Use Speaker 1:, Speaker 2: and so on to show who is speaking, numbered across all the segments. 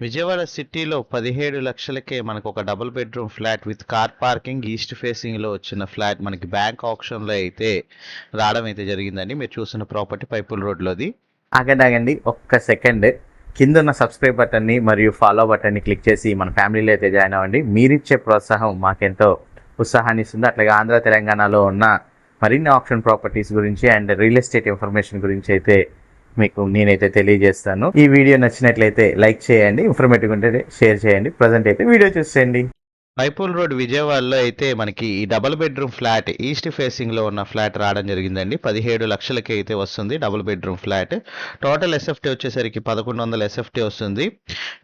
Speaker 1: విజయవాడ సిటీలో 17 లక్షలకే మనకు ఒక double bedroom flat with car parking east facing లో వచ్చిన ఫ్లాట్ మనకి బ్యాంక్ ఆప్షన్ లో అయితే రావడం అయితే జరిగిందండి. మీరు చూసిన ప్రాపర్టీ పైపుల్ రోడ్ లోది.
Speaker 2: ఆగండి ఒక్క సెకండ్. కింద ఉన్న సబ్స్క్రైబ్ బటన్ని మరియు ఫాలో బటన్ని క్లిక్ చేసి మన ఫ్యామిలీలో అయితే జాయిన్ అవ్వండి. మీరిచ్చే ప్రోత్సాహం మాకెంతో ఉత్సాహాన్ని ఇస్తుంది. అట్లాగే ఆంధ్ర తెలంగాణలో ఉన్న మరిన్ని ఆప్షన్ ప్రాపర్టీస్ గురించి అండ్ రియల్ ఎస్టేట్ ఇన్ఫర్మేషన్ గురించి అయితే మీకు నేనైతే తెలియజేస్తాను. ఈ వీడియో నచ్చినట్లయితే లైక్ చేయండి, ఇన్ఫర్మేటివ్ ఉంటే షేర్ చేయండి. ప్రజెంట్ అయితే వీడియో చూసేయండి.
Speaker 1: పైపుల్ రోడ్ విజయవాడలో అయితే మనకి ఈ double bedroom flat east facing లో ఉన్న ఫ్లాట్ రావడం జరిగిందండి. 17 లక్షలకి అయితే వస్తుంది double bedroom flat. Total SFT వచ్చేసరికి 1100 ఎస్ఎఫ్టీ వస్తుంది.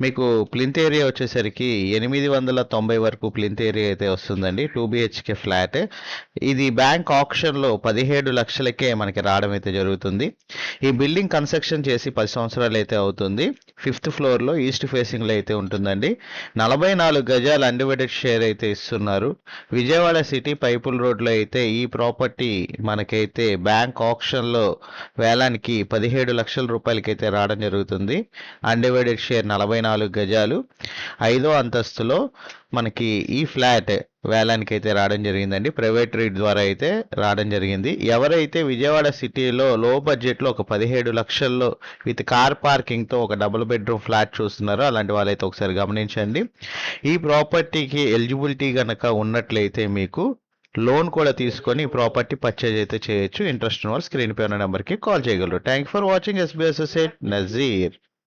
Speaker 1: మీకు ప్లింత్ ఏరియా వచ్చేసరికి 890 వరకు ప్లింత్ ఏరియా అయితే వస్తుందండి. 2 బిహెచ్కే ఫ్లాట్. ఇది బ్యాంక్ ఆప్షన్ లో 17 లక్షలకే మనకి రావడం అయితే జరుగుతుంది. ఈ బిల్డింగ్ కన్స్ట్రక్షన్ చేసి 10 సంవత్సరాలు అయితే అవుతుంది. 5th ఫ్లోర్ లో ఈస్ట్ ఫేసింగ్ లో అయితే ఉంటుందండి. 44 గజాలు అన్డివైడెడ్ షేర్ అయితే ఇస్తున్నారు. విజయవాడ సిటీ పైపుల్ రోడ్లో అయితే ఈ ప్రాపర్టీ మనకైతే బ్యాంక్ ఆప్షన్లో వేలానికి 17 లక్షల రూపాయలకి అయితే రావడం జరుగుతుంది. అన్డివైడెడ్ షేర్ 44 గజాలు 5వ అంతస్తులో మనకి ఈ ఫ్లాట్ వేలానికి అయితే రావడం జరిగిందండి. ప్రైవేట్ రీడ్ ద్వారా అయితే రావడం జరిగింది. ఎవరైతే విజయవాడ సిటీలో లో బడ్జెట్లో ఒక 17 లక్షల్లో విత్ కార్ పార్కింగ్తో ఒక డబుల్ బెడ్రూమ్ ఫ్లాట్ చూస్తున్నారో అలాంటి వాళ్ళైతే ఒకసారి గమనించండి. ఈ ప్రాపర్టీకి ఎలిజిబిలిటీ కనుక ఉన్నట్లయితే మీకు లోన్ కూడా తీసుకొని ప్రాపర్టీ పర్చేజ్ అయితే చేయొచ్చు. ఇంట్రెస్ట్ ఉన్న వాళ్ళు స్క్రీన్ పై ఉన్న నెంబర్కి కాల్ చేయగలరు. Thank for watching. SB associate Nazir.